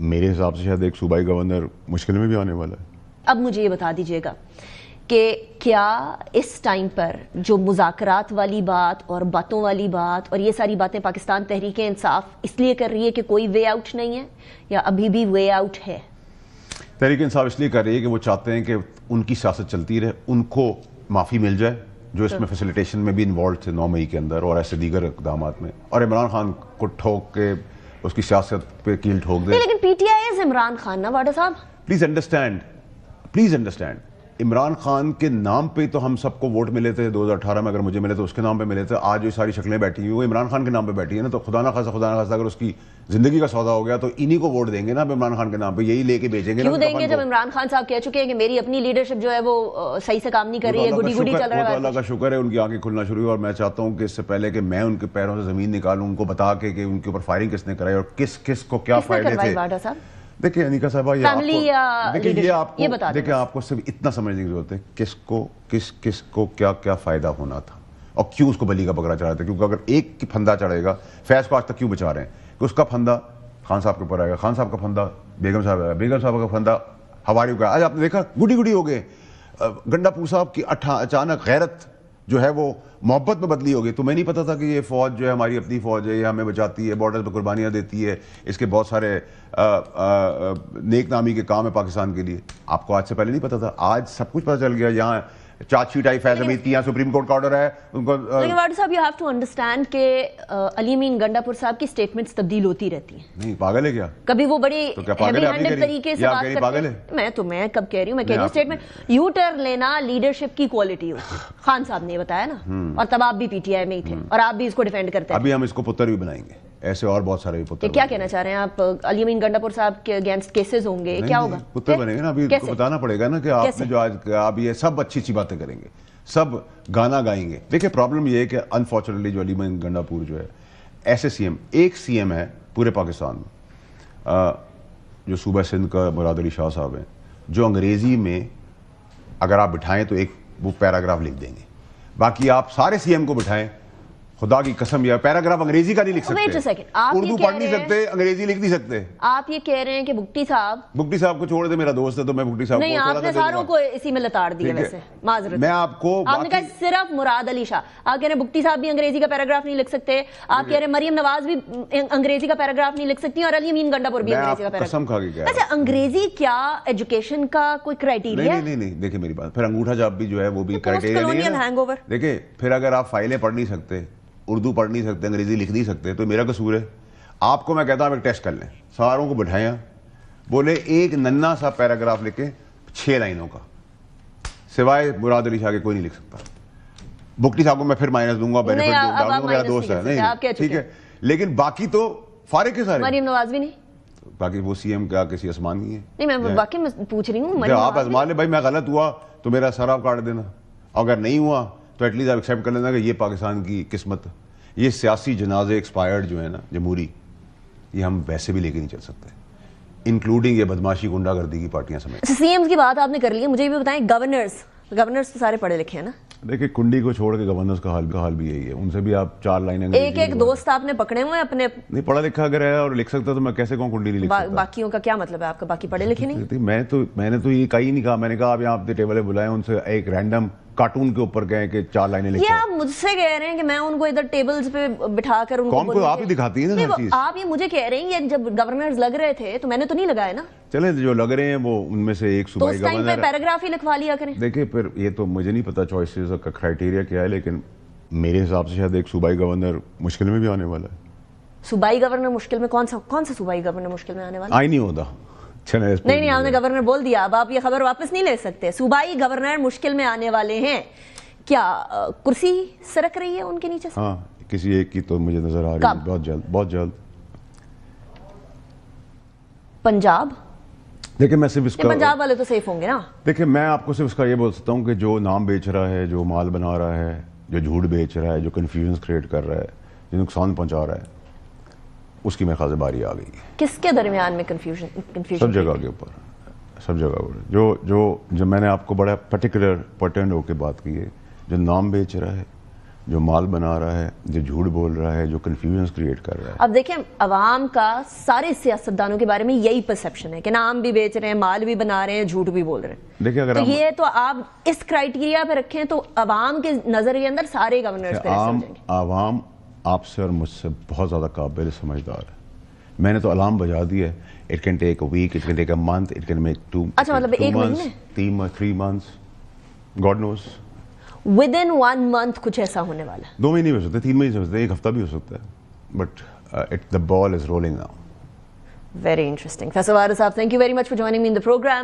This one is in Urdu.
میرے حساب سے شاید ایک صوبائی گورنر مشکل میں بھی آنے والا ہے. اب مجھے یہ بتا دیجیے گا کہ کیا اس ٹائم پر جو مذاکرات والی بات اور باتوں والی بات اور یہ ساری باتیں پاکستان تحریک انصاف اس لیے کر رہی ہے کہ کوئی وے آؤٹ نہیں ہے یا ابھی بھی وے آؤٹ ہے؟ تحریک انصاف اس لیے کر رہی ہے کہ وہ چاہتے ہیں کہ ان کی سیاست چلتی رہے, ان کو معافی مل جائے جو اس میں فیسیلیٹیشن میں بھی انوالوڈ تھے 9 مئی کے اندر اور ایسے دیگر اقدامات میں, اور عمران خان کو ٹھوک کے اس کی سیاست پہ کیل ٹھوک دے. لیکن پی ٹی آئی از عمران خان نا واڈا صاحب. پلیز انڈرسٹینڈ, عمران خان کے نام پہ تو ہم سب کو ووٹ ملے تھے 2018 میں, اگر مجھے ملے تو اس کے نام پہ ملے تھے. آج جو ساری شکلیں بیٹھی ہوئی وہ عمران خان کے نام پہ بیٹھی ہیں نا, تو خدا نہ خاصہ اگر اس کی زندگی کا سودا ہو گیا تو انہی کو ووٹ دیں گے نا عمران خان کے نام پہ, یہی لے کے بھیجیں گے. کیوں دیں گے جب عمران خان صاحب کہہ چکے ہیں کہ میری اپنی لیڈرشپ جو ہے وہ صحیح سے کام نہیں کر رہی ہے, گڈی گڈی چل رہا ہے. اللہ کا شکر ہے ان کی آنکھیں کھلنا شروع ہوئی, اور میں چاہتا ہوں کہ اس سے پہلے کہ میں ان کے پیروں سے زمین نکالوں, ان کو بتا کے کہ ان کے اوپر فائرنگ کس نے کرائی اور کس کس کو کیا فائدے تھے. دیکھیں انیکا صاحبہ, دیکھیں آپ کو صرف اتنا سمجھنے کی ضرورت ہے کس کو کیا کیا فائدہ ہونا تھا اور کیوں اس کو بلی کا بکرا چڑھا تھا. کیونکہ اگر ایک کی پھندا چڑھے گا, فیض کو آج تک کیوں بچا رہے ہیں کہ اس کا پھندا خان صاحب کے اوپر آئے گا, خان صاحب کا پھندا بیگم صاحب آئے گا, بیگم صاحب کا پھندا ہماری کا. آج آپ نے دیکھا گڈی ہو گئے, گنڈا پور صاحب کی اچانک غیرت جو ہے وہ محبت میں بدلی ہو گئی. تمہیں نہیں پتا تھا کہ یہ فوج جو ہے ہماری اپنی فوج ہے, یہ ہمیں بچاتی ہے, بارڈر پہ قربانیاں دیتی ہے, اس کے بہت سارے نیک نامی کے کام ہے پاکستان کے لیے. آپ کو آج سے پہلے نہیں پتا تھا, آج سب کچھ پتا چل گیا. یہاں چارج شیٹ آئی فیض حمید کی, یہاں سپریم کورٹ کا آرڈر ہے ان کو. لیکن واڈا صاحب یو ہیو ٹو انڈرسٹینڈ کہ علی امین گنڈا پور صاحب کی سٹیٹمنٹس تبدیل ہوتی رہتی ہیں. نہیں پاگل ہے کیا, کبھی وہ بڑی ہیوی ہینڈڈ طریقے سے بات کرتے ہیں. میں کب کہہ رہی ہوں, میں کہہ رہی ہوں سٹیٹمنٹ یو ٹرن لینا لیڈرشپ کی کوالٹی ہوتی ہے. خان صاحب نے بتایا نا, اور تب آپ بھی پی ٹی آئی میں ہی تھے اور آپ بھی اس کو ڈیفینڈ کرتے ہیں. ابھی ہم اس کو پتر بھی بنائیں گے, ایسے اور بہت سارے پتر. کیا کہنا چاہ رہے ہیں آپ؟ علی امین گنڈا پور صاحب کے اگینسٹ کیسز ہوں گے, کیا ہوگا؟ پتر بنے گا نا. ابھی بتانا پڑے گا نا کہ آپ نے جو آج آپ یہ سب اچھی باتیں کریں گے, سب گانا گائیں گے. دیکھیں پرابلم یہ ہے کہ انفارچونیٹلی جو علی امین گنڈا پور جو ہے ایسے سی ایم, ایک سی ایم ہے پورے پاکستان میں جو صوبہ سندھ کا مراد علی شاہ صاحب ہیں, جو انگریزی میں اگر آپ بٹھائیں تو ایک وہ پیراگراف لکھ دیں گے. باقی آپ سارے سی ایم کو بٹھائیں, خدا کی قسم یہ پیراگراف انگریزی کا نہیں لکھ سکتے, اردو پڑھ نہیں سکتے, انگریزی لکھ نہیں سکتے. آپ یہ کہہ رہے ہیں کہ بگٹی صاحب کو چھوڑ دے, میرا دوست ہے تو میں بگٹی صاحب کو نہیں, آپ نے ساروں کو اسی میں لتاڑ دیا. ویسے معذرت, میں آپ کو آپ نے کہا صرف مراد علی شاہ, آپ کہہ رہے ہیں بگٹی صاحب بھی انگریزی کا پیراگراف نہیں لکھ سکتے, آپ کہہ رہے ہیں مریم نواز بھی انگریزی کا پیراگراف نہیں لکھ سکتی, اور علی امین گنڈا پور بھی انگریزی کا پیراگراف. اچھا, انگریزی کیا ایجوکیشن کا کوئی کرائٹیریا ہے؟ نہیں, دیکھیں میری بات, پھر انگوٹھا جاب بھی جو ہے وہ بھی کرائٹیریا نہیں ہے. دیکھیں پھر اگر آپ فائلیں پڑھ نہیں سکتے, اردو پڑھ نہیں سکتے, انگریزی لکھ نہیں سکتے, تو میرا قصور ہے. آپ کو میں کہتا ہوں ایک ٹیسٹ کر لیں, ساروں کو بٹھائیں, بولے ایک ننا سا پیراگراف لکھیں 6 لائنوں کا, سوائے مراد علی شاہ کے کوئی نہیں لکھ سکتا. بگٹی صاحب کو میں پھر مائنس دوں گا, بینیفٹ ڈالوں گا, میرا دوست ہے. نہیں ٹھیک ہے, لیکن باقی تو فارغ کے سارے. مریم نواز بھی نہیں, باقی وہ سی ایم کیا کسی آسمان کی ہے. نہیں, میں واقعی میں پوچھ رہی ہوں. آپ آزما لیں بھائی, میں غلط ہوا تو میرا سر آپ کاٹ دینا, اگر نہیں ہوا تو ایٹ لیسٹ آپ ایکسیپٹ کر لینا کہ یہ پاکستان کی قسمت. یہ سیاسی جنازے ایکسپائرڈ جو ہے نا جمہوری, یہ ہم ویسے بھی لے کے نہیں چل سکتے, انکلوڈنگ یہ بدماشی گنڈا گردی کی پارٹیاں سمیت. سی ایمز کی بات آپ نے کر لی ہے, مجھے بھی بتائیں گورنرز تو سارے پڑھے لکھے ہیں نا. دیکھیں کنڈی کو چھوڑ کے گورنرز کا حال بھی یہی ہے, ان سے بھی آپ 4 لائنیں. ایک دوست آپ نے پکڑے ہوئے اپنے. نہیں, پڑھا لکھا اگر ہے اور لکھ سکتا تو میں کیسے کہوں کنڈی نہیں لکھ سکتا. باقیوں کا کیا مطلب ہے آپ کا, باقی پڑھے لکھے نہیں؟ میں نے تو یہ کہا ہی نہیں کہا, میں نے کہا آپ یہاں اپنے ٹیبل پہ بلائیں, ان سے ایک رینڈم کارٹون کے اوپر گئے کہ 4 لائنیں لکھیں. یہ آپ مجھ سے کہہ رہے ہیں کہ میں ان کو ادھر ٹیبلز پہ بٹھا کر ان کو کون کو آپ ہی دکھاتی ہیں نا چیز. آپ یہ مجھے کہہ رہے ہیں یہ جب گورنرز لگ رہے تھے تو میں نے تو نہیں لگایا نا. چلیں جو لگ رہے ہیں وہ ان میں سے ایک صوبائی گورنر. تو اس ٹائم پہ پیراگراف ہی لکھوا لیا کریں. دیکھیں پھر یہ تو مجھے نہیں پتا چوائسز کا کرائٹیریا کیا ہے, لیکن میرے حساب سے شاید ایک صوبائی گورنر مشکل میں بھی آنے والا ہے. صوبائی گورنر مشکل میں کون سا صوبائی گورنر مشکل میں آنے والا؟ آئی نہیں ہوتا. نہیں, آپ نے گورنر بول دیا, اب آپ یہ خبر واپس نہیں لے سکتے. صوبائی گورنر مشکل میں آنے والے ہیں. کیا کرسی سرک رہی ہے ان کے نیچے سے؟ ہاں, کسی ایک کی تو مجھے نظر آ رہی ہے بہت جلد. پنجاب. دیکھیں میں صرف اس کا, پنجاب والے تو سیف ہوں گے نا. دیکھیں میں آپ کو صرف اس کا یہ بول سکتا ہوں کہ جو نام بیچ رہا ہے, جو مال بنا رہا ہے, جو جھوٹ بیچ رہا ہے, جو کنفیوژن کریٹ کر رہا ہے, جو نقصان پہنچا رہا ہے, اس کی میرے خیال سے باری آ گئی ہے. کس کے درمیان میں کنفیوژن؟ سب جگہ کے اوپر, سب جگہ پر. جو میں نے آپ کو بڑا پرٹیکولر پرٹینڈ ہو کے بات کی ہے, جو نام بیچ رہا ہے, جو مال بنا رہا ہے, جو جھوٹ بول رہا ہے, جو کنفیوژنس کریٹ کر رہا ہے. اب دیکھیں عوام کا سارے سیاستدانوں کے بارے میں یہی پرسیپشن ہے کہ نام بھی بیچ رہے ہیں, مال بھی بنا رہے ہیں, جھوٹ بھی بول رہے ہیں. دیکھیں اگر تو یہ تو آپ اس کرائٹیریا پہ رکھیں تو عوام کے نظریے اندر سارے گورنرز عوام آپ سے اور مجھ سے بہت زیادہ قابل سمجھدار ہے. میں نے تو الارم بجا دی ہے. It can take a week, it can take a month, it can make 2 اچھا مطلب 1 مہینے, 3 months, God knows. Within 1 month کچھ ایسا ہونے والا ہے. 2 مہینے بھی ہو سکتے ہیں, 3 مہینے ہو سکتے ہیں, 1 ہفتہ بھی ہو سکتا ہے, but the ball is rolling now. Very interesting. Faisal Wariz صاحب, thank you very much for joining me in the program.